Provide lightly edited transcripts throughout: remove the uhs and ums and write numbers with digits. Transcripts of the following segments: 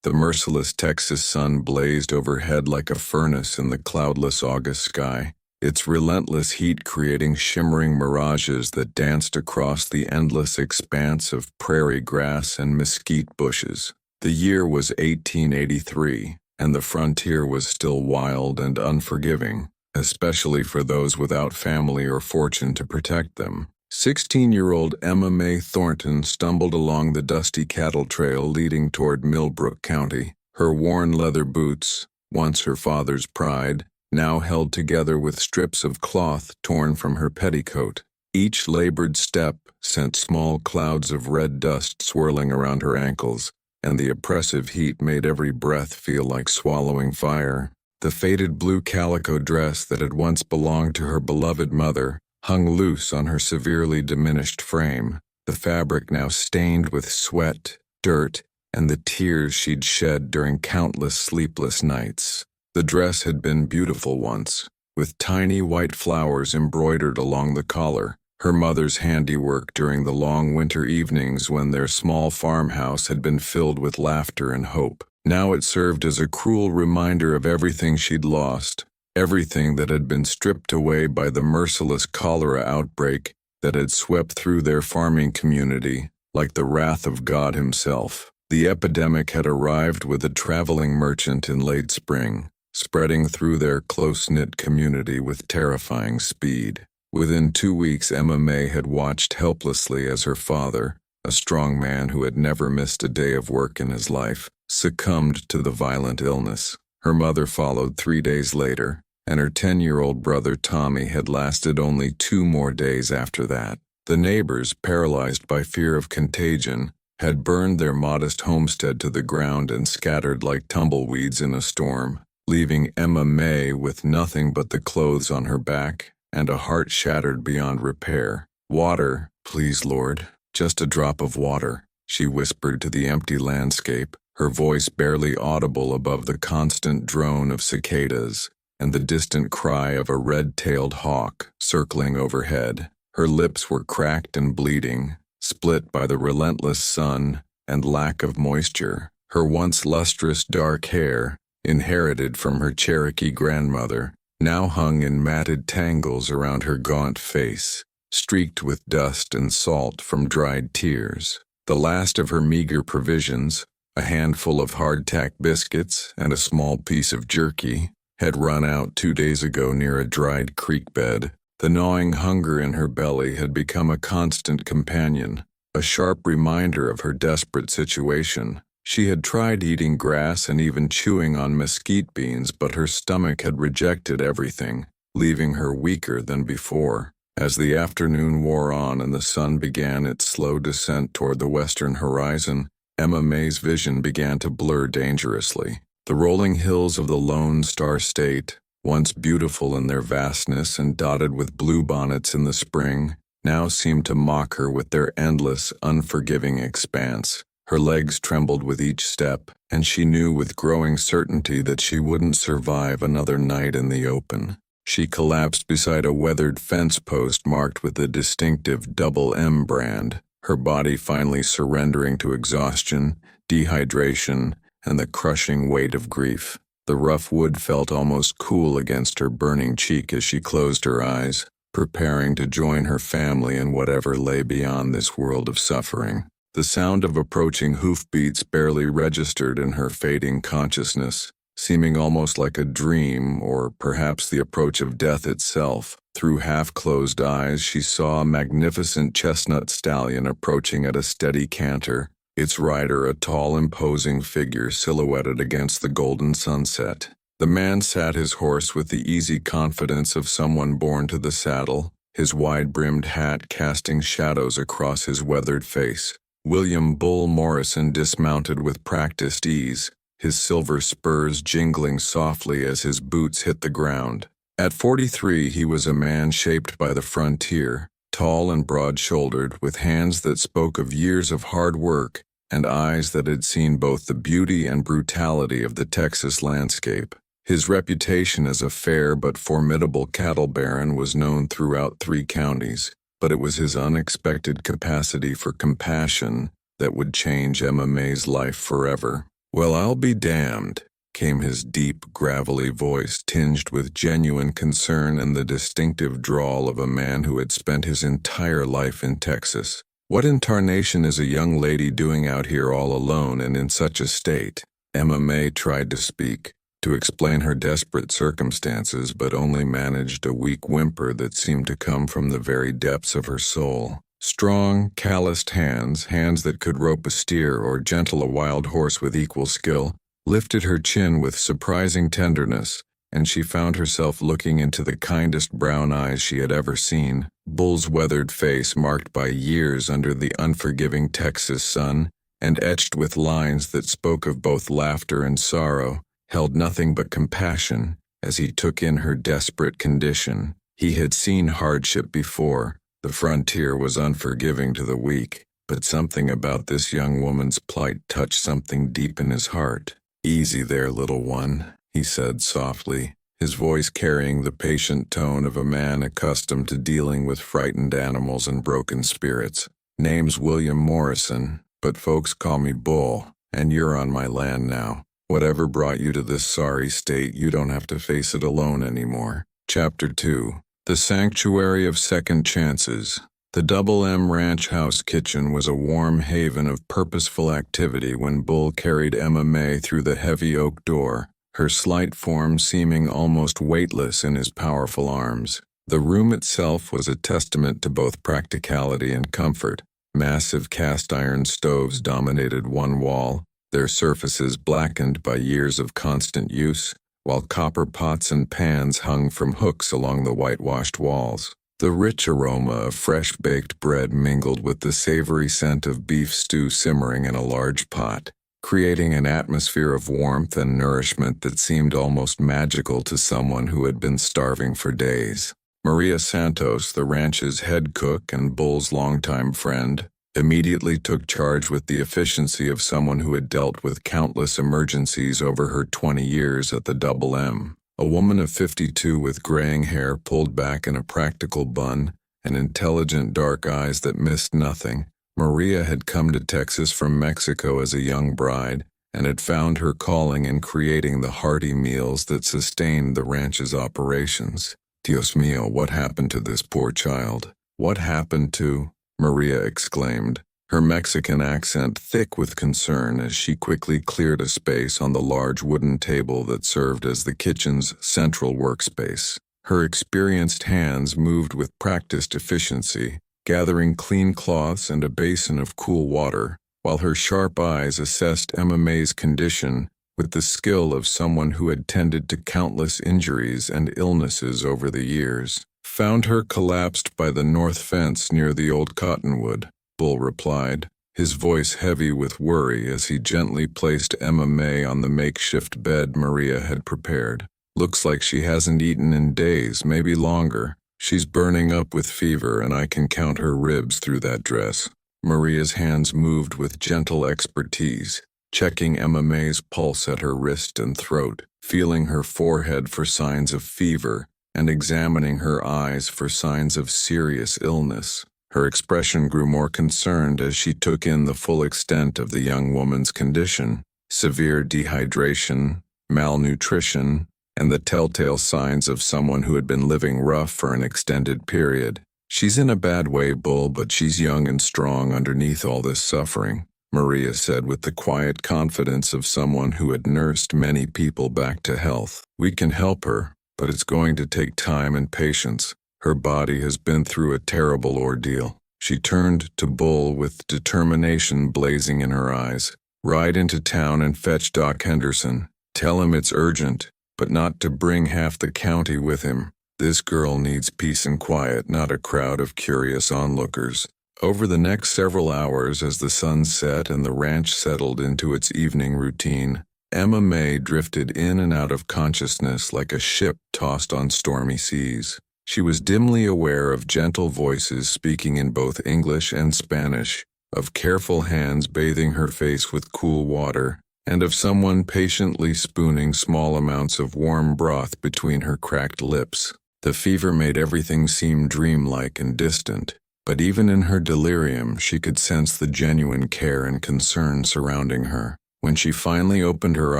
The merciless Texas sun blazed overhead like a furnace in the cloudless August sky, its relentless heat creating shimmering mirages that danced across the endless expanse of prairie grass and mesquite bushes. The year was 1883, and the frontier was still wild and unforgiving, especially for those without family or fortune to protect them. 16-year-old Emma Mae Thornton stumbled along the dusty cattle trail leading toward Millbrook County. Her worn leather boots, once her father's pride, now held together with strips of cloth torn from her petticoat. Each labored step sent small clouds of red dust swirling around her ankles, and the oppressive heat made every breath feel like swallowing fire. The faded blue calico dress that had once belonged to her beloved mother hung loose on her severely diminished frame, the fabric now stained with sweat, dirt, and the tears she'd shed during countless sleepless nights. The dress had been beautiful once, with tiny white flowers embroidered along the collar, her mother's handiwork during the long winter evenings when their small farmhouse had been filled with laughter and hope. Now it served as a cruel reminder of everything she'd lost, everything that had been stripped away by the merciless cholera outbreak that had swept through their farming community like the wrath of God himself. The epidemic had arrived with a traveling merchant in late spring, spreading through their close-knit community with terrifying speed. Within 2 weeks, Emma Mae had watched helplessly as her father, a strong man who had never missed a day of work in his life, succumbed to the violent illness. Her mother followed 3 days later, and her 10-year-old brother Tommy had lasted only 2 more days after that. The neighbors, paralyzed by fear of contagion, had burned their modest homestead to the ground and scattered like tumbleweeds in a storm, leaving Emma Mae with nothing but the clothes on her back and a heart shattered beyond repair. "Water, please, Lord, just a drop of water," she whispered to the empty landscape, her voice barely audible above the constant drone of cicadas and the distant cry of a red-tailed hawk circling overhead. Her lips were cracked and bleeding, split by the relentless sun and lack of moisture. Her once lustrous dark hair, inherited from her Cherokee grandmother, now hung in matted tangles around her gaunt face, streaked with dust and salt from dried tears. The last of her meager provisions, a handful of hardtack biscuits and a small piece of jerky, had run out 2 days ago near a dried creek bed. The gnawing hunger in her belly had become a constant companion, a sharp reminder of her desperate situation. She had tried eating grass and even chewing on mesquite beans, but her stomach had rejected everything, leaving her weaker than before. As the afternoon wore on and the sun began its slow descent toward the western horizon, Emma Mae's vision began to blur dangerously. The rolling hills of the Lone Star State, once beautiful in their vastness and dotted with bluebonnets in the spring, now seemed to mock her with their endless, unforgiving expanse. Her legs trembled with each step, and she knew with growing certainty that she wouldn't survive another night in the open. She collapsed beside a weathered fence post marked with the distinctive double M brand, her body finally surrendering to exhaustion, dehydration, and the crushing weight of grief. The rough wood felt almost cool against her burning cheek as she closed her eyes, preparing to join her family in whatever lay beyond this world of suffering. The sound of approaching hoofbeats barely registered in her fading consciousness, seeming almost like a dream or perhaps the approach of death itself. Through half-closed eyes, she saw a magnificent chestnut stallion approaching at a steady canter, its rider a tall, imposing figure silhouetted against the golden sunset. The man sat his horse with the easy confidence of someone born to the saddle, his wide-brimmed hat casting shadows across his weathered face. William Bull Morrison dismounted with practiced ease, his silver spurs jingling softly as his boots hit the ground. At 43, he was a man shaped by the frontier, tall and broad-shouldered, with hands that spoke of years of hard work and eyes that had seen both the beauty and brutality of the Texas landscape. His reputation as a fair but formidable cattle baron was known throughout 3 counties, but it was his unexpected capacity for compassion that would change Emma Mae's life forever. "Well, I'll be damned," came his deep, gravelly voice, tinged with genuine concern and the distinctive drawl of a man who had spent his entire life in Texas. "What in tarnation is a young lady doing out here all alone and in such a state?" Emma May tried to speak, to explain her desperate circumstances, but only managed a weak whimper that seemed to come from the very depths of her soul. Strong, calloused hands that could rope a steer or gentle a wild horse with equal skill, lifted her chin with surprising tenderness, and she found herself looking into the kindest brown eyes she had ever seen. Bull's weathered face, marked by years under the unforgiving Texas sun, and etched with lines that spoke of both laughter and sorrow, held nothing but compassion as he took in her desperate condition. He had seen hardship before. The frontier was unforgiving to the weak, but something about this young woman's plight touched something deep in his heart. "Easy there, little one," he said softly, his voice carrying the patient tone of a man accustomed to dealing with frightened animals and broken spirits. "Name's William Morrison, but folks call me Bull, and you're on my land now. Whatever brought you to this sorry state, you don't have to face it alone anymore." Chapter 2. The Sanctuary of Second Chances. The Double M Ranch House kitchen was a warm haven of purposeful activity when Bull carried Emma May through the heavy oak door, her slight form seeming almost weightless in his powerful arms. The room itself was a testament to both practicality and comfort. Massive cast-iron stoves dominated one wall, their surfaces blackened by years of constant use, while copper pots and pans hung from hooks along the whitewashed walls. The rich aroma of fresh-baked bread mingled with the savory scent of beef stew simmering in a large pot, creating an atmosphere of warmth and nourishment that seemed almost magical to someone who had been starving for days. Maria Santos, the ranch's head cook and Bull's longtime friend, immediately took charge with the efficiency of someone who had dealt with countless emergencies over her 20 years at the Double M. A woman of 52 with graying hair pulled back in a practical bun and intelligent dark eyes that missed nothing, Maria had come to Texas from Mexico as a young bride and had found her calling in creating the hearty meals that sustained the ranch's operations. "Dios mío, what happened to this poor child? What happened to—" Maria exclaimed, her Mexican accent thick with concern as she quickly cleared a space on the large wooden table that served as the kitchen's central workspace. Her experienced hands moved with practiced efficiency, gathering clean cloths and a basin of cool water, while her sharp eyes assessed Emma May's condition with the skill of someone who had tended to countless injuries and illnesses over the years. "Found her collapsed by the north fence near the old cottonwood," Bull replied, his voice heavy with worry as he gently placed Emma May on the makeshift bed Maria had prepared. "Looks like she hasn't eaten in days, maybe longer. She's burning up with fever, and I can count her ribs through that dress." Maria's hands moved with gentle expertise, checking Emma May's pulse at her wrist and throat, feeling her forehead for signs of fever, and examining her eyes for signs of serious illness. Her expression grew more concerned as she took in the full extent of the young woman's condition: severe dehydration, malnutrition, and the telltale signs of someone who had been living rough for an extended period. "She's in a bad way, Bull, but she's young and strong underneath all this suffering," Maria said with the quiet confidence of someone who had nursed many people back to health. "We can help her, but it's going to take time and patience. Her body has been through a terrible ordeal." She turned to Bull with determination blazing in her eyes. "Ride into town and fetch Doc Henderson. Tell him it's urgent, but not to bring half the county with him. This girl needs peace and quiet, not a crowd of curious onlookers." Over the next several hours, as the sun set and the ranch settled into its evening routine, Emma May drifted in and out of consciousness like a ship tossed on stormy seas. She was dimly aware of gentle voices speaking in both English and Spanish, of careful hands bathing her face with cool water, and of someone patiently spooning small amounts of warm broth between her cracked lips. The fever made everything seem dreamlike and distant, but even in her delirium she could sense the genuine care and concern surrounding her. When she finally opened her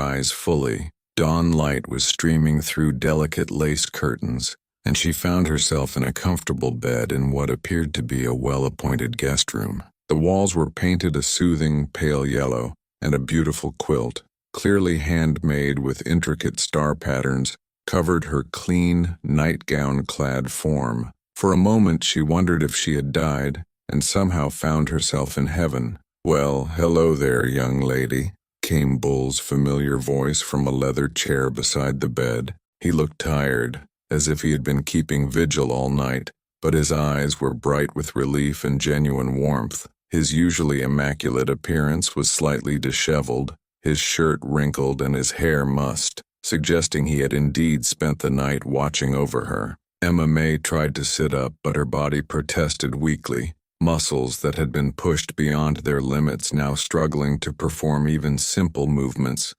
eyes fully, dawn light was streaming through delicate lace curtains, and she found herself in a comfortable bed in what appeared to be a well-appointed guest room. The walls were painted a soothing pale yellow, and a beautiful quilt, clearly handmade with intricate star patterns, covered her clean, nightgown-clad form. For a moment she wondered if she had died, and somehow found herself in heaven. "Well, hello there, young lady," came Bull's familiar voice from a leather chair beside the bed. He looked tired, as if he had been keeping vigil all night, but his eyes were bright with relief and genuine warmth. His usually immaculate appearance was slightly disheveled, his shirt wrinkled and his hair mussed, suggesting he had indeed spent the night watching over her. Emma May tried to sit up, but her body protested weakly, muscles that had been pushed beyond their limits now struggling to perform even simple movements.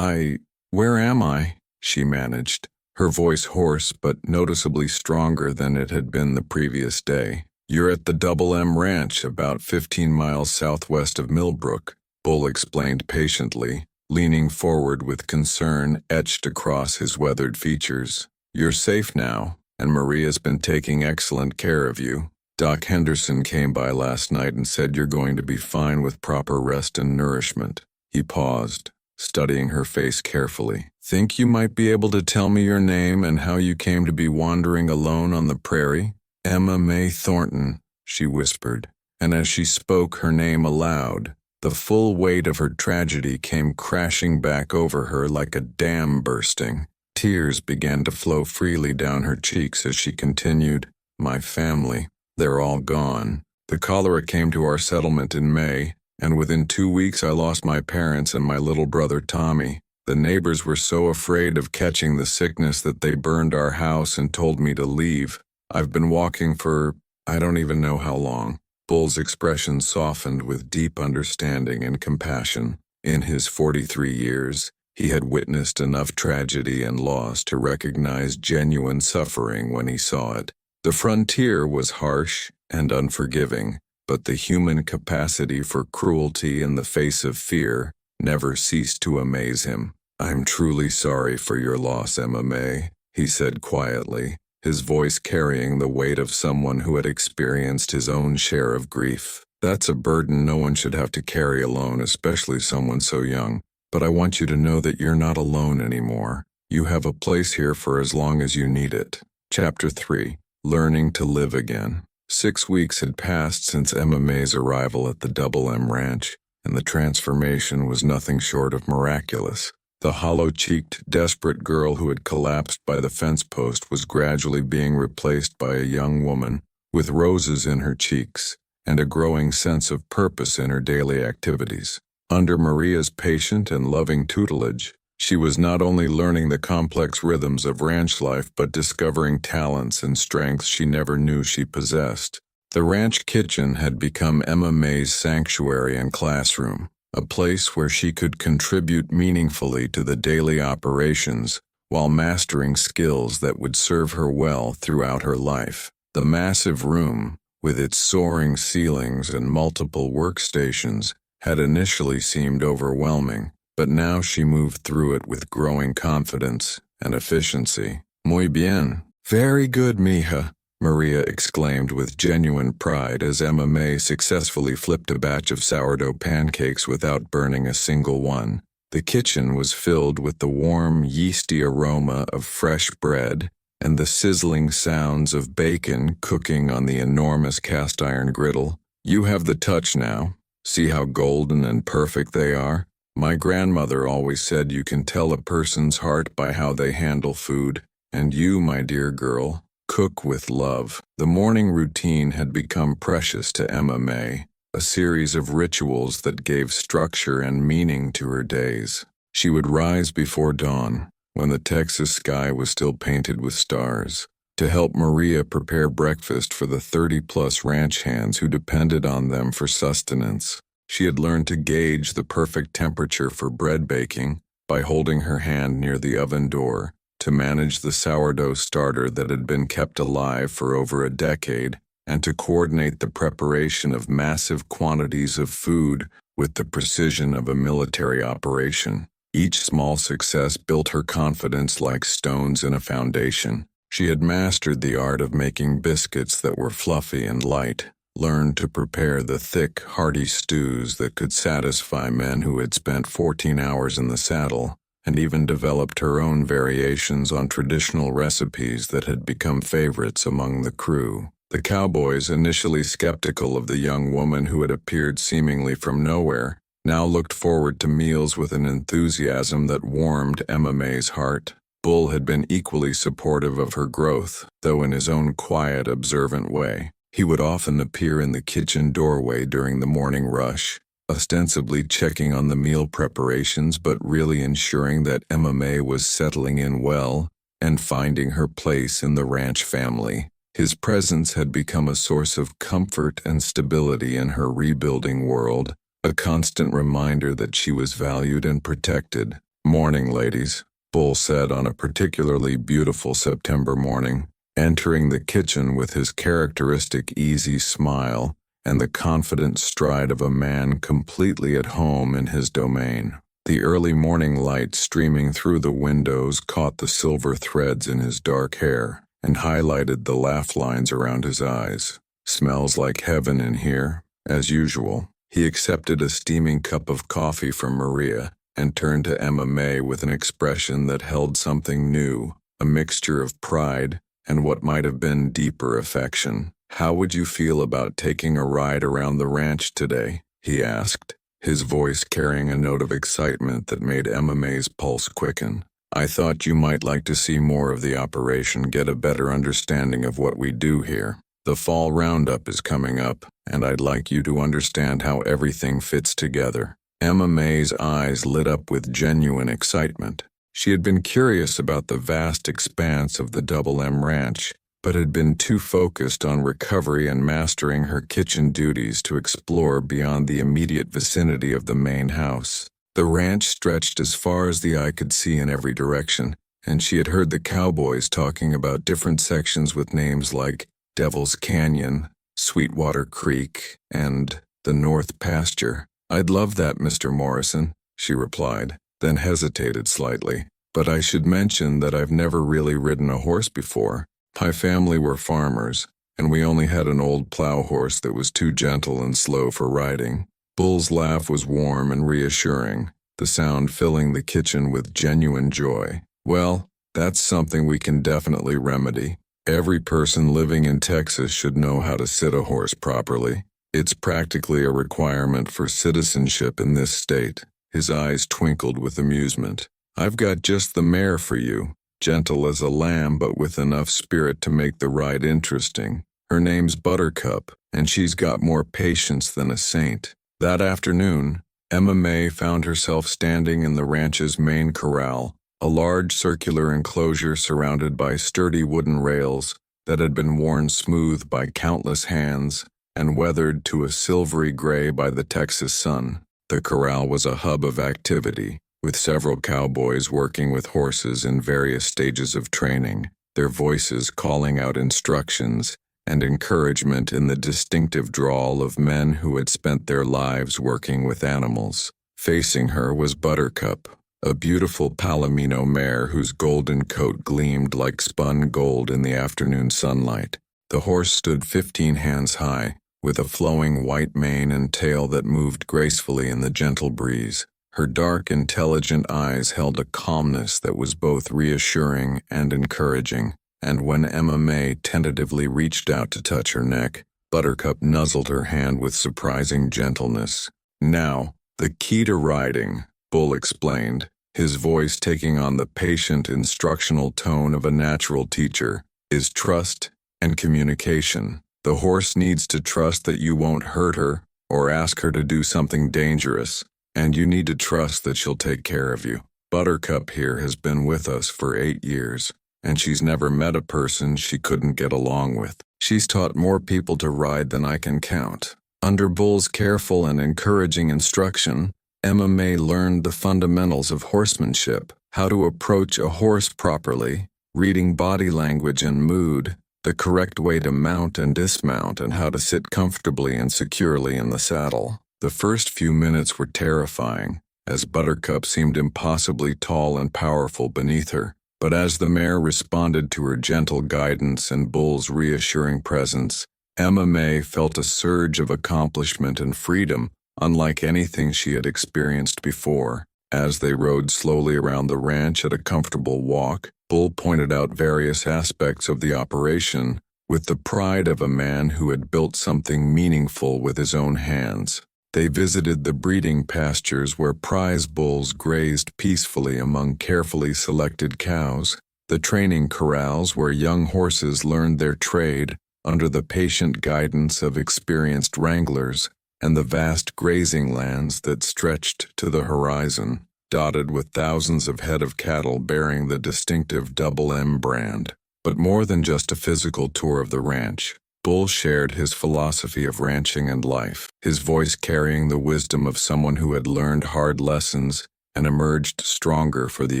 Where am I?" she managed, her voice hoarse but noticeably stronger than it had been the previous day. "You're at the Double M Ranch, about 15 miles southwest of Millbrook," Bull explained patiently, leaning forward with concern etched across his weathered features. "You're safe now, and Maria's been taking excellent care of you. Doc Henderson came by last night and said you're going to be fine with proper rest and nourishment." He paused, studying her face carefully. "Think you might be able to tell me your name and how you came to be wandering alone on the prairie?" "Emma May Thornton," she whispered, and as she spoke her name aloud, the full weight of her tragedy came crashing back over her like a dam bursting. Tears began to flow freely down her cheeks as she continued, "My family, they're all gone. The cholera came to our settlement in May, and within 2 weeks I lost my parents and my little brother Tommy. The neighbors were so afraid of catching the sickness that they burned our house and told me to leave. I've been walking for, I don't even know how long." Bull's expression softened with deep understanding and compassion. In his 43 years, he had witnessed enough tragedy and loss to recognize genuine suffering when he saw it. The frontier was harsh and unforgiving, but the human capacity for cruelty in the face of fear never ceased to amaze him. "I'm truly sorry for your loss, Emma May," he said quietly, his voice carrying the weight of someone who had experienced his own share of grief. "That's a burden no one should have to carry alone, especially someone so young. But I want you to know that you're not alone anymore. You have a place here for as long as you need it." Chapter 3. Learning to Live Again. 6 weeks had passed since Emma May's arrival at the Double M Ranch, and the transformation was nothing short of miraculous. The hollow-cheeked, desperate girl who had collapsed by the fence post was gradually being replaced by a young woman with roses in her cheeks and a growing sense of purpose in her daily activities. Under Maria's patient and loving tutelage, she was not only learning the complex rhythms of ranch life but discovering talents and strengths she never knew she possessed. The ranch kitchen had become Emma May's sanctuary and classroom, a place where she could contribute meaningfully to the daily operations while mastering skills that would serve her well throughout her life. The massive room, with its soaring ceilings and multiple workstations, had initially seemed overwhelming, but now she moved through it with growing confidence and efficiency. "Muy bien. Very good, mija," Maria exclaimed with genuine pride as Emma May successfully flipped a batch of sourdough pancakes without burning a single one. The kitchen was filled with the warm, yeasty aroma of fresh bread and the sizzling sounds of bacon cooking on the enormous cast-iron griddle. "You have the touch now. See how golden and perfect they are? My grandmother always said you can tell a person's heart by how they handle food, and you, my dear girl, cook with love." The morning routine had become precious to Emma May, a series of rituals that gave structure and meaning to her days. She would rise before dawn, when the Texas sky was still painted with stars, to help Maria prepare breakfast for the 30-plus ranch hands who depended on them for sustenance. She had learned to gauge the perfect temperature for bread baking by holding her hand near the oven door, to manage the sourdough starter that had been kept alive for over a decade, and to coordinate the preparation of massive quantities of food with the precision of a military operation. Each small success built her confidence like stones in a foundation. She had mastered the art of making biscuits that were fluffy and light, learned to prepare the thick, hearty stews that could satisfy men who had spent 14 hours in the saddle, and even developed her own variations on traditional recipes that had become favorites among the crew. The cowboys, initially skeptical of the young woman who had appeared seemingly from nowhere, now looked forward to meals with an enthusiasm that warmed Emma May's heart. Bull had been equally supportive of her growth, though in his own quiet, observant way. He would often appear in the kitchen doorway during the morning rush, ostensibly checking on the meal preparations but really ensuring that Emma May was settling in well and finding her place in the ranch family. His presence had become a source of comfort and stability in her rebuilding world, a constant reminder that she was valued and protected. "Morning, ladies," Bull said on a particularly beautiful September morning, entering the kitchen with his characteristic easy smile and the confident stride of a man completely at home in his domain. The early morning light streaming through the windows caught the silver threads in his dark hair and highlighted the laugh lines around his eyes. "Smells like heaven in here, as usual." He accepted a steaming cup of coffee from Maria and turned to Emma May with an expression that held something new, a mixture of pride and what might have been deeper affection. "How would you feel about taking a ride around the ranch today?" he asked, his voice carrying a note of excitement that made Emma May's pulse quicken. "I thought you might like to see more of the operation, get a better understanding of what we do here. The fall roundup is coming up, and I'd like you to understand how everything fits together." Emma May's eyes lit up with genuine excitement. She had been curious about the vast expanse of the Double M Ranch, but had been too focused on recovery and mastering her kitchen duties to explore beyond the immediate vicinity of the main house. The ranch stretched as far as the eye could see in every direction, and she had heard the cowboys talking about different sections with names like Devil's Canyon, Sweetwater Creek, and the North Pasture. "I'd love that, Mr. Morrison," she replied, then hesitated slightly. "But I should mention that I've never really ridden a horse before. My family were farmers, and we only had an old plow horse that was too gentle and slow for riding." Bull's laugh was warm and reassuring, the sound filling the kitchen with genuine joy. "Well, that's something we can definitely remedy. Every person living in Texas should know how to sit a horse properly. It's practically a requirement for citizenship in this state." His eyes twinkled with amusement. "I've got just the mare for you, gentle as a lamb but with enough spirit to make the ride interesting. Her name's Buttercup, and she's got more patience than a saint." That afternoon, Emma May found herself standing in the ranch's main corral, a large circular enclosure surrounded by sturdy wooden rails that had been worn smooth by countless hands and weathered to a silvery gray by the Texas sun. The corral was a hub of activity, with several cowboys working with horses in various stages of training, their voices calling out instructions and encouragement in the distinctive drawl of men who had spent their lives working with animals. Facing her was Buttercup, a beautiful Palomino mare whose golden coat gleamed like spun gold in the afternoon sunlight. The horse stood 15 hands high, with a flowing white mane and tail that moved gracefully in the gentle breeze. Her dark, intelligent eyes held a calmness that was both reassuring and encouraging, and when Emma May tentatively reached out to touch her neck, Buttercup nuzzled her hand with surprising gentleness. "Now, the key to riding," Bull explained, his voice taking on the patient, instructional tone of a natural teacher, "is trust and communication. The horse needs to trust that you won't hurt her or ask her to do something dangerous, and you need to trust that she'll take care of you. Buttercup here has been with us for 8 years, and she's never met a person she couldn't get along with. She's taught more people to ride than I can count." Under Bull's careful and encouraging instruction, Emma May learned the fundamentals of horsemanship, how to approach a horse properly, reading body language and mood, the correct way to mount and dismount, and how to sit comfortably and securely in the saddle. The first few minutes were terrifying, as Buttercup seemed impossibly tall and powerful beneath her. But as the mare responded to her gentle guidance and Bull's reassuring presence, Emma May felt a surge of accomplishment and freedom, unlike anything she had experienced before. As they rode slowly around the ranch at a comfortable walk, Bull pointed out various aspects of the operation, with the pride of a man who had built something meaningful with his own hands. They visited the breeding pastures where prize bulls grazed peacefully among carefully selected cows, the training corrals where young horses learned their trade under the patient guidance of experienced wranglers, and the vast grazing lands that stretched to the horizon, dotted with thousands of head of cattle bearing the distinctive Double M brand. But more than just a physical tour of the ranch, Bull shared his philosophy of ranching and life, his voice carrying the wisdom of someone who had learned hard lessons and emerged stronger for the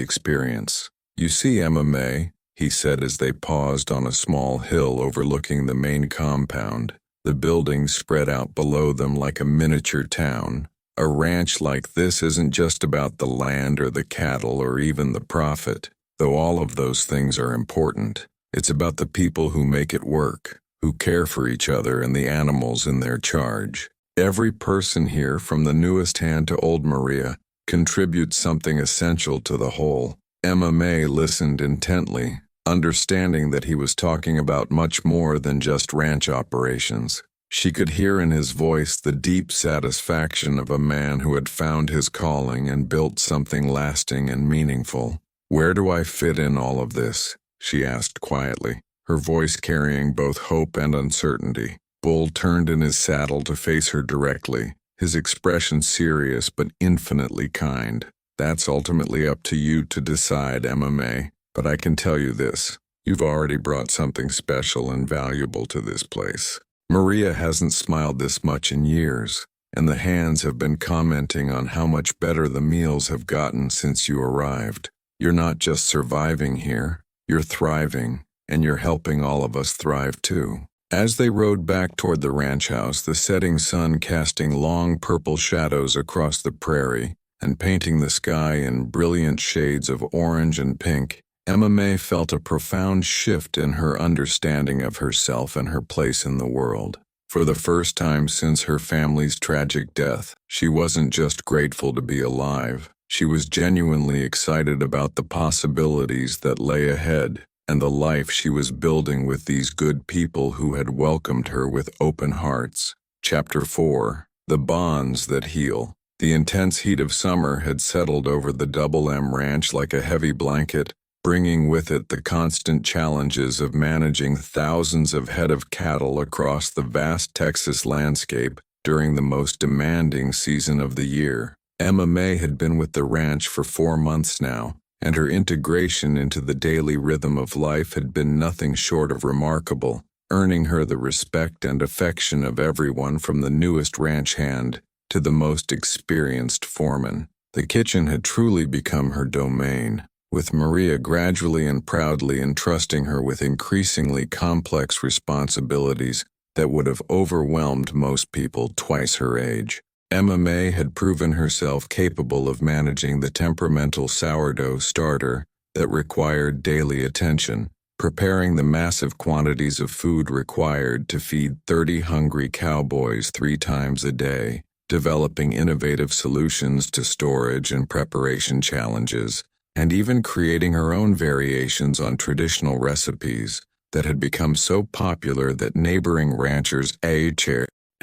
experience. "You see, Emma May," he said as they paused on a small hill overlooking the main compound. The buildings spread out below them like a miniature town. "A ranch like this isn't just about the land or the cattle or even the profit, though all of those things are important. It's about the people who make it work, who care for each other and the animals in their charge. Every person here, from the newest hand to old Maria, contributes something essential to the whole." Emma May listened intently, understanding that he was talking about much more than just ranch operations. She could hear in his voice the deep satisfaction of a man who had found his calling and built something lasting and meaningful. "Where do I fit in all of this?" she asked quietly, her voice carrying both hope and uncertainty. Bull turned in his saddle to face her directly, his expression serious but infinitely kind. "That's ultimately up to you to decide, Emma May, but I can tell you this. You've already brought something special and valuable to this place." Maria hasn't smiled this much in years, and the hands have been commenting on how much better the meals have gotten since you arrived. "You're not just surviving here, you're thriving, and you're helping all of us thrive too." As they rode back toward the ranch house, the setting sun casting long purple shadows across the prairie and painting the sky in brilliant shades of orange and pink, Emma May felt a profound shift in her understanding of herself and her place in the world. For the first time since her family's tragic death, she wasn't just grateful to be alive. She was genuinely excited about the possibilities that lay ahead and the life she was building with these good people who had welcomed her with open hearts. Chapter 4. The Bonds That Heal. The intense heat of summer had settled over the Double M Ranch like a heavy blanket, bringing with it the constant challenges of managing thousands of head of cattle across the vast Texas landscape during the most demanding season of the year. Emma May had been with the ranch for 4 months now, and her integration into the daily rhythm of life had been nothing short of remarkable, earning her the respect and affection of everyone from the newest ranch hand to the most experienced foreman. The kitchen had truly become her domain, with Maria gradually and proudly entrusting her with increasingly complex responsibilities that would have overwhelmed most people twice her age. Emma May had proven herself capable of managing the temperamental sourdough starter that required daily attention, preparing the massive quantities of food required to feed 30 hungry cowboys 3 times a day, developing innovative solutions to storage and preparation challenges, and even creating her own variations on traditional recipes that had become so popular that neighboring ranchers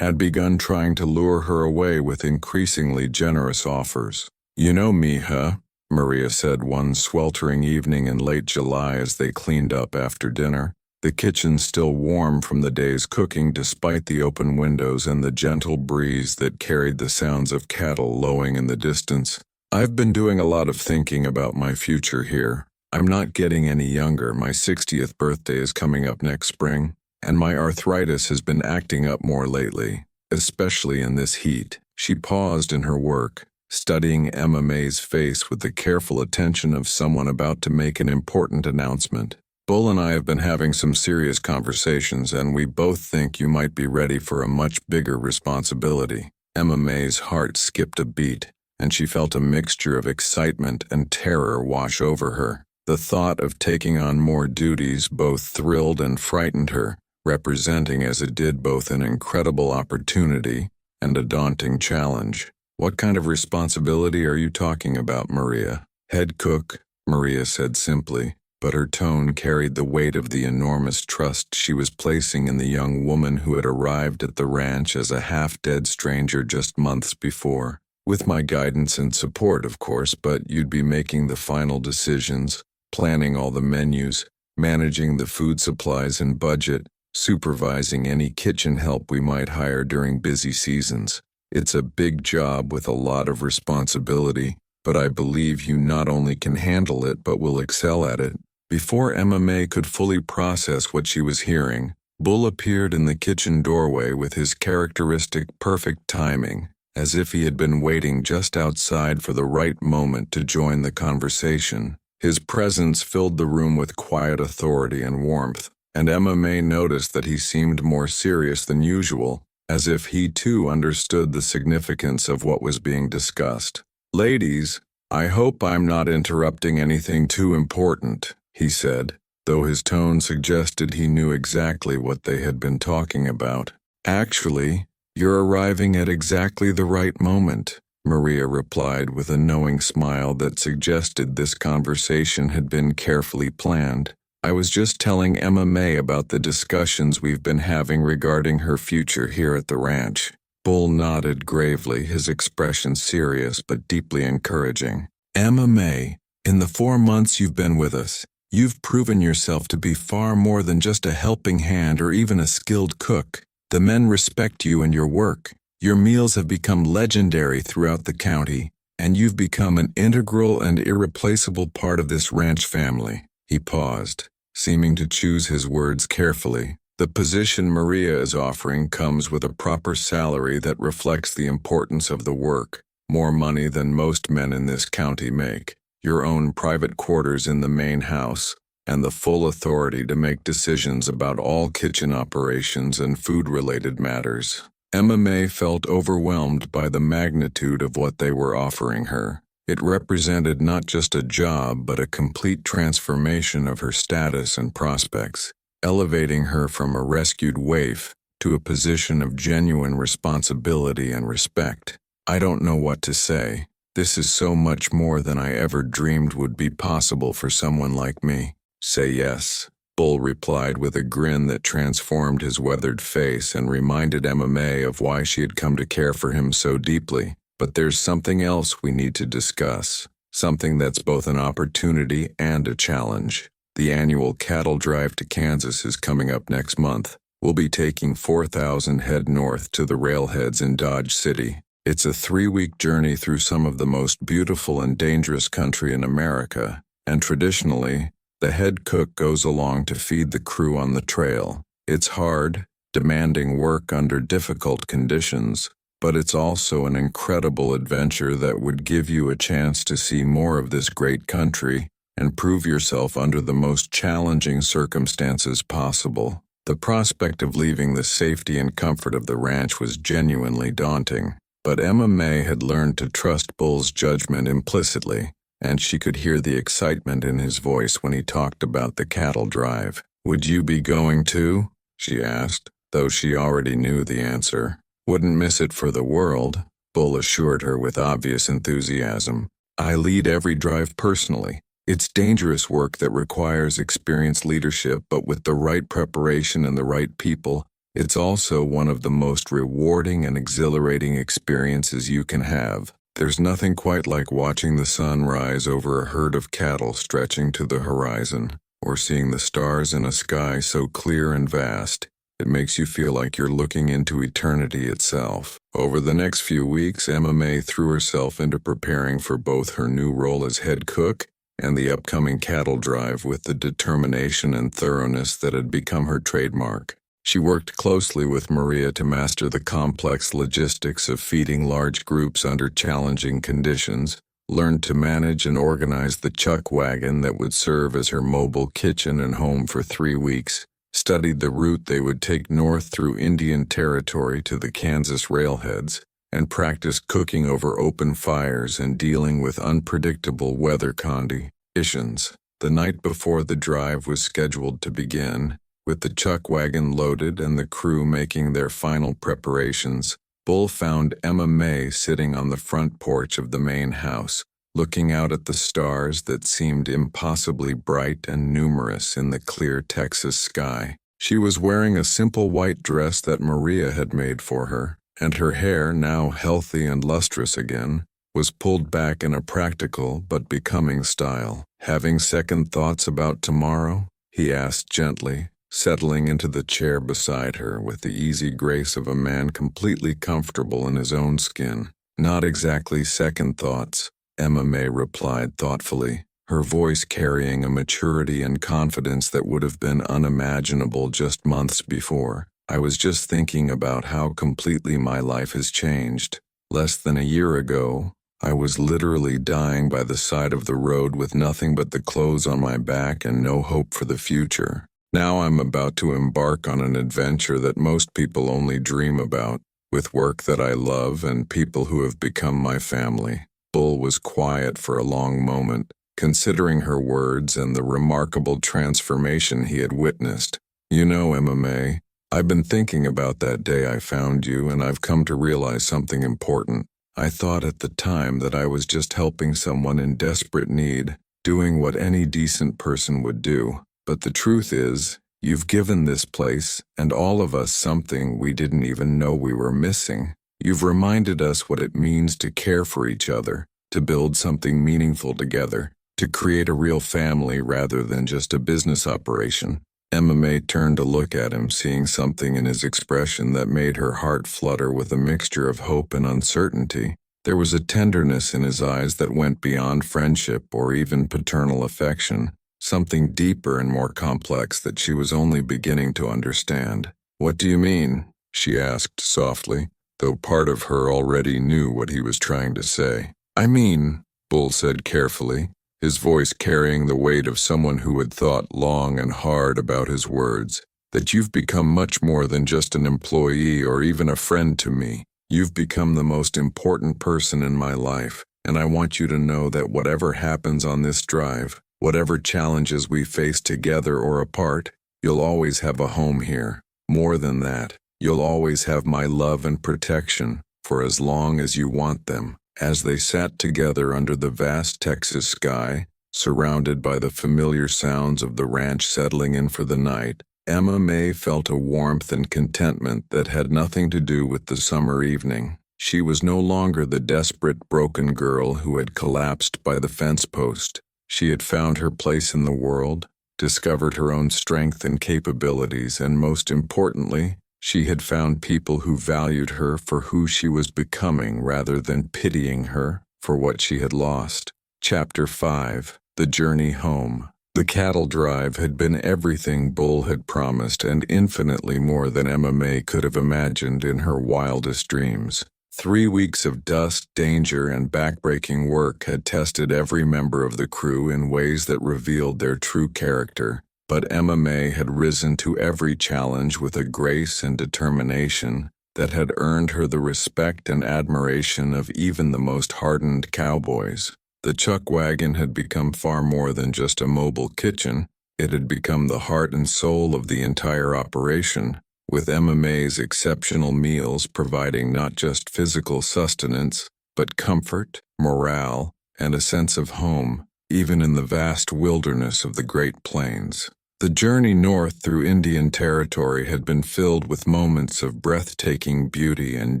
had begun trying to lure her away with increasingly generous offers. "You know me, huh?" Maria said one sweltering evening in late July as they cleaned up after dinner, the kitchen still warm from the day's cooking despite the open windows and the gentle breeze that carried the sounds of cattle lowing in the distance. "I've been doing a lot of thinking about my future here. I'm not getting any younger. My 60th birthday is coming up next spring, and my arthritis has been acting up more lately, especially in this heat." She paused in her work, studying Emma May's face with the careful attention of someone about to make an important announcement. "Bull and I have been having some serious conversations, and we both think you might be ready for a much bigger responsibility." Emma May's heart skipped a beat, and she felt a mixture of excitement and terror wash over her. The thought of taking on more duties both thrilled and frightened her, representing as it did both an incredible opportunity and a daunting challenge. "What kind of responsibility are you talking about, Maria?" "Head cook," Maria said simply, but her tone carried the weight of the enormous trust she was placing in the young woman who had arrived at the ranch as a half-dead stranger just months before. "With my guidance and support, of course, but you'd be making the final decisions, planning all the menus, managing the food supplies and budget, supervising any kitchen help we might hire during busy seasons. It's a big job with a lot of responsibility, but I believe you not only can handle it but will excel at it." Before Emma May could fully process what she was hearing, Bull appeared in the kitchen doorway with his characteristic perfect timing, as if he had been waiting just outside for the right moment to join the conversation. His presence filled the room with quiet authority and warmth, and Emma May noticed that he seemed more serious than usual, as if he too understood the significance of what was being discussed. "Ladies, I hope I'm not interrupting anything too important," he said, though his tone suggested he knew exactly what they had been talking about. "Actually, you're arriving at exactly the right moment," Maria replied with a knowing smile that suggested this conversation had been carefully planned. "I was just telling Emma May about the discussions we've been having regarding her future here at the ranch." Bull nodded gravely, his expression serious but deeply encouraging. "Emma May, in the 4 months you've been with us, you've proven yourself to be far more than just a helping hand or even a skilled cook. The men respect you and your work. Your meals have become legendary throughout the county, and you've become an integral and irreplaceable part of this ranch family." He paused, seeming to choose his words carefully. "The position Maria is offering comes with a proper salary that reflects the importance of the work, more money than most men in this county make, your own private quarters in the main house, and the full authority to make decisions about all kitchen operations and food-related matters." Emma May felt overwhelmed by the magnitude of what they were offering her. It represented not just a job but a complete transformation of her status and prospects, elevating her from a rescued waif to a position of genuine responsibility and respect. "I don't know what to say. This is so much more than I ever dreamed would be possible for someone like me." "Say yes," Bull replied with a grin that transformed his weathered face and reminded Emma May of why she had come to care for him so deeply. "But there's something else we need to discuss, something that's both an opportunity and a challenge. The annual cattle drive to Kansas is coming up next month. We'll be taking 4,000 head north to the railheads in Dodge City. It's a 3-week journey through some of the most beautiful and dangerous country in America, and traditionally, the head cook goes along to feed the crew on the trail. It's hard, demanding work under difficult conditions, but it's also an incredible adventure that would give you a chance to see more of this great country and prove yourself under the most challenging circumstances possible." The prospect of leaving the safety and comfort of the ranch was genuinely daunting, but Emma May had learned to trust Bull's judgment implicitly, and she could hear the excitement in his voice when he talked about the cattle drive. "Would you be going too?" she asked, though she already knew the answer. "Wouldn't miss it for the world," Bull assured her with obvious enthusiasm. "I lead every drive personally. It's dangerous work that requires experienced leadership, but with the right preparation and the right people, it's also one of the most rewarding and exhilarating experiences you can have. There's nothing quite like watching the sun rise over a herd of cattle stretching to the horizon, or seeing the stars in a sky so clear and vast. It makes you feel like you're looking into eternity itself." Over the next few weeks, Emma May threw herself into preparing for both her new role as head cook and the upcoming cattle drive with the determination and thoroughness that had become her trademark. She worked closely with Maria to master the complex logistics of feeding large groups under challenging conditions, learned to manage and organize the chuck wagon that would serve as her mobile kitchen and home for 3 weeks, studied the route they would take north through Indian Territory to the Kansas railheads, and practiced cooking over open fires and dealing with unpredictable weather conditions. The night before the drive was scheduled to begin, with the chuck wagon loaded and the crew making their final preparations, Bull found Emma May sitting on the front porch of the main house, looking out at the stars that seemed impossibly bright and numerous in the clear Texas sky. She was wearing a simple white dress that Maria had made for her, and her hair, now healthy and lustrous again, was pulled back in a practical but becoming style. "Having second thoughts about tomorrow?" he asked gently, settling into the chair beside her with the easy grace of a man completely comfortable in his own skin. "Not exactly second thoughts," Emma May replied thoughtfully, her voice carrying a maturity and confidence that would have been unimaginable just months before. "I was just thinking about how completely my life has changed. Less than a year ago, I was literally dying by the side of the road with nothing but the clothes on my back and no hope for the future. Now I'm about to embark on an adventure that most people only dream about, with work that I love and people who have become my family." Bull was quiet for a long moment, considering her words and the remarkable transformation he had witnessed. "You know, Emma May, I've been thinking about that day I found you, and I've come to realize something important. I thought at the time that I was just helping someone in desperate need, doing what any decent person would do. But the truth is, you've given this place, and all of us, something we didn't even know we were missing. You've reminded us what it means to care for each other, to build something meaningful together, to create a real family rather than just a business operation." Emma May turned to look at him, seeing something in his expression that made her heart flutter with a mixture of hope and uncertainty. There was a tenderness in his eyes that went beyond friendship or even paternal affection, something deeper and more complex that she was only beginning to understand. "What do you mean?" she asked softly, though part of her already knew what he was trying to say. "I mean," Bull said carefully, his voice carrying the weight of someone who had thought long and hard about his words, "that you've become much more than just an employee or even a friend to me. You've become the most important person in my life, and I want you to know that whatever happens on this drive, whatever challenges we face together or apart, you'll always have a home here. More than that, you'll always have my love and protection, for as long as you want them." As they sat together under the vast Texas sky, surrounded by the familiar sounds of the ranch settling in for the night, Emma May felt a warmth and contentment that had nothing to do with the summer evening. She was no longer the desperate, broken girl who had collapsed by the fence post. She had found her place in the world, discovered her own strength and capabilities, and most importantly, she had found people who valued her for who she was becoming rather than pitying her for what she had lost. Chapter 5. The Journey Home. The cattle drive had been everything Bull had promised and infinitely more than Emma May could have imagined in her wildest dreams. 3 weeks of dust, danger, and backbreaking work had tested every member of the crew in ways that revealed their true character. But Emma May had risen to every challenge with a grace and determination that had earned her the respect and admiration of even the most hardened cowboys. The chuck wagon had become far more than just a mobile kitchen. It had become the heart and soul of the entire operation, with Emma May's exceptional meals providing not just physical sustenance, but comfort, morale, and a sense of home, even in the vast wilderness of the Great Plains. The journey north through Indian Territory had been filled with moments of breathtaking beauty and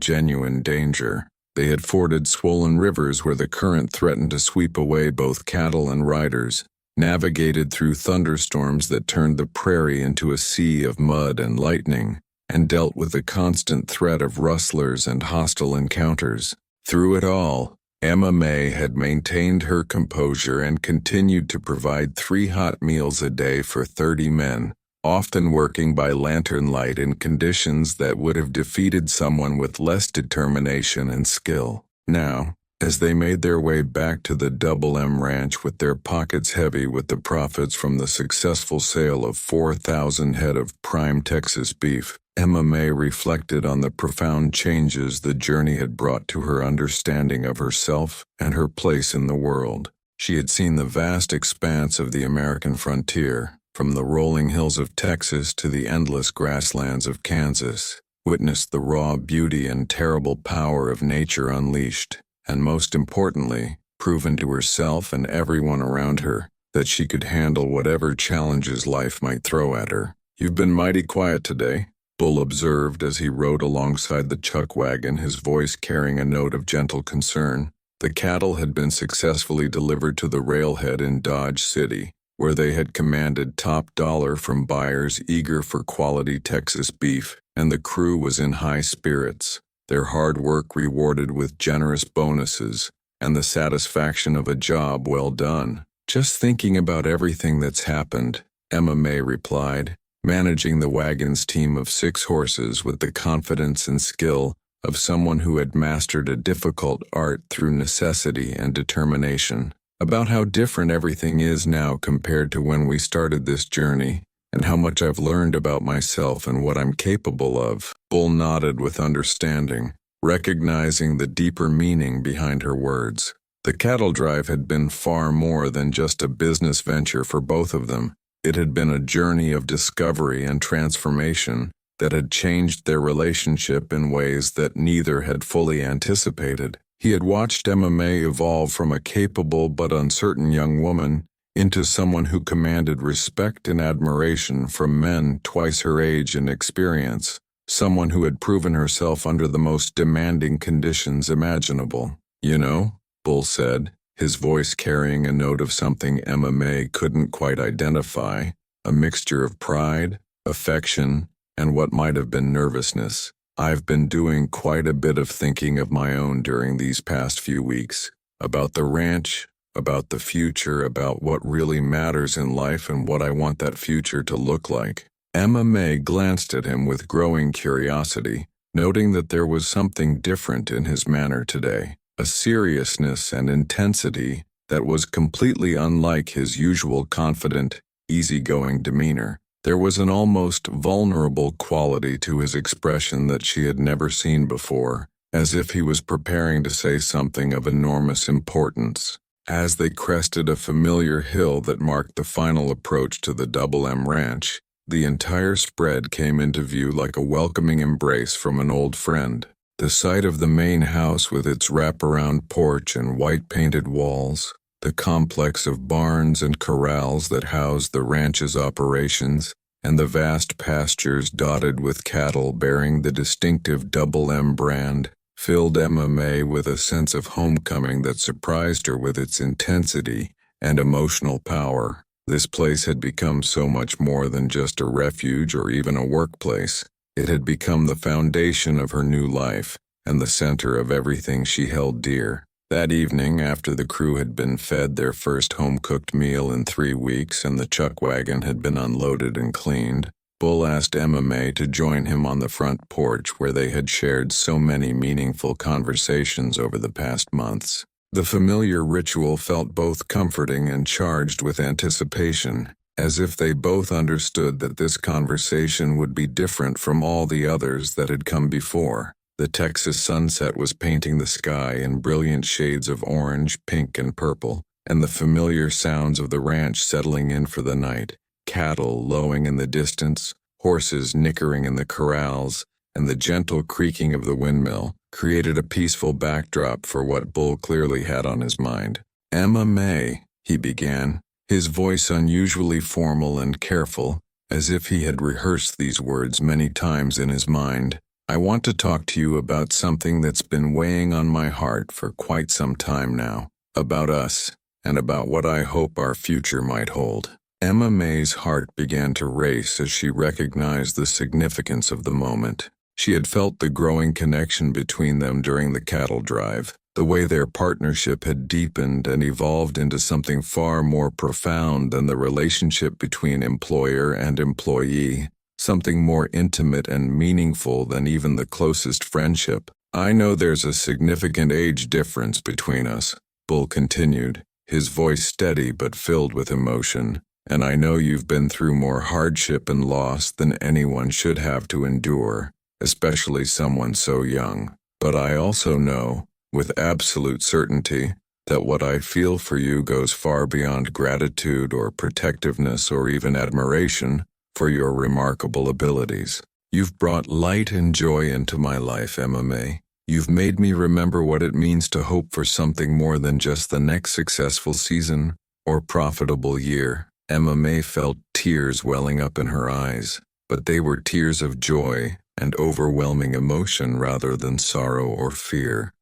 genuine danger. They had forded swollen rivers where the current threatened to sweep away both cattle and riders, navigated through thunderstorms that turned the prairie into a sea of mud and lightning, and dealt with the constant threat of rustlers and hostile encounters. Through it all, Emma May had maintained her composure and continued to provide 3 hot meals a day for 30 men, often working by lantern light in conditions that would have defeated someone with less determination and skill. Now, as they made their way back to the Double M Ranch with their pockets heavy with the profits from the successful sale of 4,000 head of prime Texas beef, Emma May reflected on the profound changes the journey had brought to her understanding of herself and her place in the world. She had seen the vast expanse of the American frontier, from the rolling hills of Texas to the endless grasslands of Kansas, witnessed the raw beauty and terrible power of nature unleashed, and most importantly, proven to herself and everyone around her that she could handle whatever challenges life might throw at her. "You've been mighty quiet today," Bull observed as he rode alongside the chuck wagon, his voice carrying a note of gentle concern. The cattle had been successfully delivered to the railhead in Dodge City, where they had commanded top dollar from buyers eager for quality Texas beef, and the crew was in high spirits, their hard work rewarded with generous bonuses, and the satisfaction of a job well done. "Just thinking about everything that's happened," Emma May replied, managing the wagon's team of 6 horses with the confidence and skill of someone who had mastered a difficult art through necessity and determination. "About how different everything is now compared to when we started this journey, and how much I've learned about myself and what I'm capable of." Bull nodded with understanding, recognizing the deeper meaning behind her words. The cattle drive had been far more than just a business venture for both of them. It had been a journey of discovery and transformation that had changed their relationship in ways that neither had fully anticipated. He had watched Emma May evolve from a capable but uncertain young woman into someone who commanded respect and admiration from men twice her age and experience, someone who had proven herself under the most demanding conditions imaginable. "You know," Bull said, his voice carrying a note of something Emma May couldn't quite identify, a mixture of pride, affection, and what might have been nervousness. "I've been doing quite a bit of thinking of my own during these past few weeks, about the ranch, about the future, about what really matters in life and what I want that future to look like." Emma May glanced at him with growing curiosity, noting that there was something different in his manner today, a seriousness and intensity that was completely unlike his usual confident, easygoing demeanor. There was an almost vulnerable quality to his expression that she had never seen before, as if he was preparing to say something of enormous importance. As they crested a familiar hill that marked the final approach to the Double M Ranch, the entire spread came into view like a welcoming embrace from an old friend. The sight of the main house with its wraparound porch and white-painted walls, the complex of barns and corrals that housed the ranch's operations, and the vast pastures dotted with cattle bearing the distinctive Double M brand, filled Emma May with a sense of homecoming that surprised her with its intensity and emotional power. This place had become so much more than just a refuge or even a workplace. It had become the foundation of her new life, and the center of everything she held dear. That evening, after the crew had been fed their first home-cooked meal in 3 weeks and the chuck wagon had been unloaded and cleaned, Bull asked Emma May to join him on the front porch where they had shared so many meaningful conversations over the past months. The familiar ritual felt both comforting and charged with anticipation, as if they both understood that this conversation would be different from all the others that had come before. The Texas sunset was painting the sky in brilliant shades of orange, pink, and purple, and the familiar sounds of the ranch settling in for the night, cattle lowing in the distance, horses nickering in the corrals, and the gentle creaking of the windmill, created a peaceful backdrop for what Bull clearly had on his mind. "Emma May," he began, his voice unusually formal and careful, as if he had rehearsed these words many times in his mind. "I want to talk to you about something that's been weighing on my heart for quite some time now, about us, and about what I hope our future might hold." Emma May's heart began to race as she recognized the significance of the moment. She had felt the growing connection between them during the cattle drive, the way their partnership had deepened and evolved into something far more profound than the relationship between employer and employee, something more intimate and meaningful than even the closest friendship. "I know there's a significant age difference between us," Bull continued, his voice steady but filled with emotion. and I know you've been through more hardship and loss than anyone should have to endure, especially someone so young. But I also know, with absolute certainty, that what I feel for you goes far beyond gratitude or protectiveness or even admiration for your remarkable abilities. You've brought light and joy into my life, Emma May. You've made me remember what it means to hope for something more than just the next successful season or profitable year. Emma May felt tears welling up in her eyes, but they were tears of joy and overwhelming emotion rather than sorrow or fear.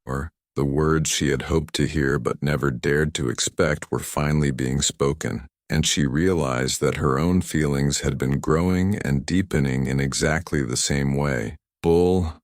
The words she had hoped to hear but never dared to expect were finally being spoken, and she realized that her own feelings had been growing and deepening in exactly the same way. "Bull,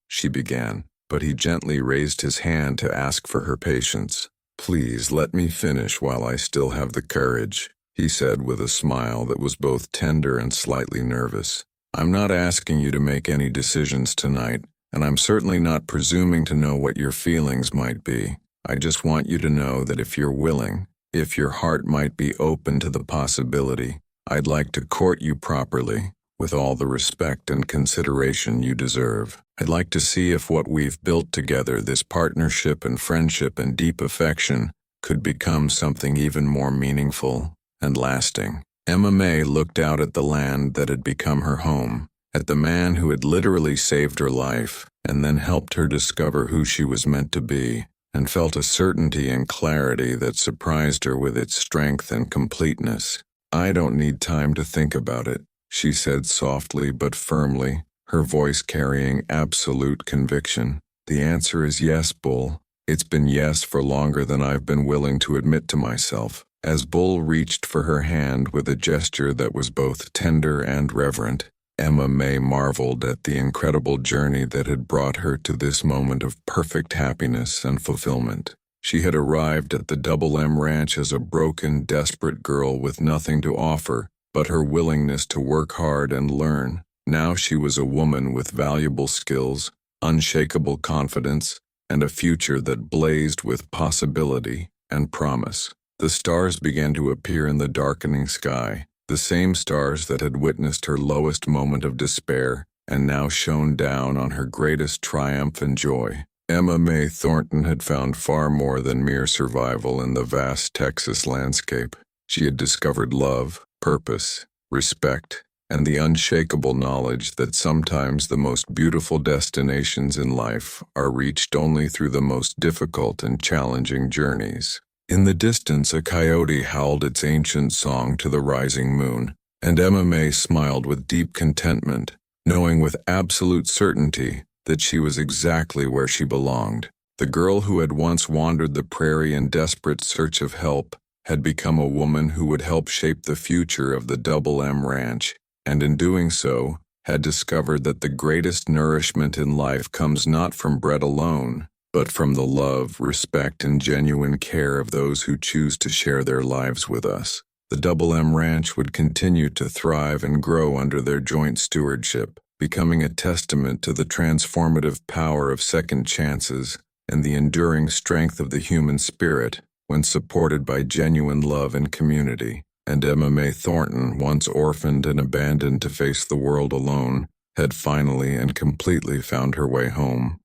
she began, but he gently raised his hand to ask for her patience. "Please let me finish while I still have the courage," he said with a smile that was both tender and slightly nervous. "I'm not asking you to make any decisions tonight, and I'm certainly not presuming to know what your feelings might be. I just want you to know that if you're willing, if your heart might be open to the possibility, I'd like to court you properly, with all the respect and consideration you deserve. I'd like to see if what we've built together, this partnership and friendship and deep affection, could become something even more meaningful and lasting." Emma May looked out at the land that had become her home, at the man who had literally saved her life and then helped her discover who she was meant to be, and felt a certainty and clarity that surprised her with its strength and completeness. "I don't need time to think about it," she said softly but firmly, her voice carrying absolute conviction. "The answer is yes, Bull. It's been yes for longer than I've been willing to admit to myself." As Bull reached for her hand with a gesture that was both tender and reverent, Emma May marveled at the incredible journey that had brought her to this moment of perfect happiness and fulfillment. She had arrived at the Double M Ranch as a broken, desperate girl with nothing to offer but her willingness to work hard and learn. Now she was a woman with valuable skills, unshakable confidence, and a future that blazed with possibility and promise. The stars began to appear in the darkening sky, the same stars that had witnessed her lowest moment of despair and now shone down on her greatest triumph and joy. Emma May Thornton had found far more than mere survival in the vast Texas landscape. She had discovered love, purpose, respect, and the unshakable knowledge that sometimes the most beautiful destinations in life are reached only through the most difficult and challenging journeys. In the distance, a coyote howled its ancient song to the rising moon, and Emma May smiled with deep contentment, knowing with absolute certainty that she was exactly where she belonged. The girl who had once wandered the prairie in desperate search of help had become a woman who would help shape the future of the Double M Ranch, and in doing so, had discovered that the greatest nourishment in life comes not from bread alone, but from the love, respect, and genuine care of those who choose to share their lives with us. The Double M Ranch would continue to thrive and grow under their joint stewardship, becoming a testament to the transformative power of second chances and the enduring strength of the human spirit when supported by genuine love and community. And Emma May Thornton, once orphaned and abandoned to face the world alone, had finally and completely found her way home.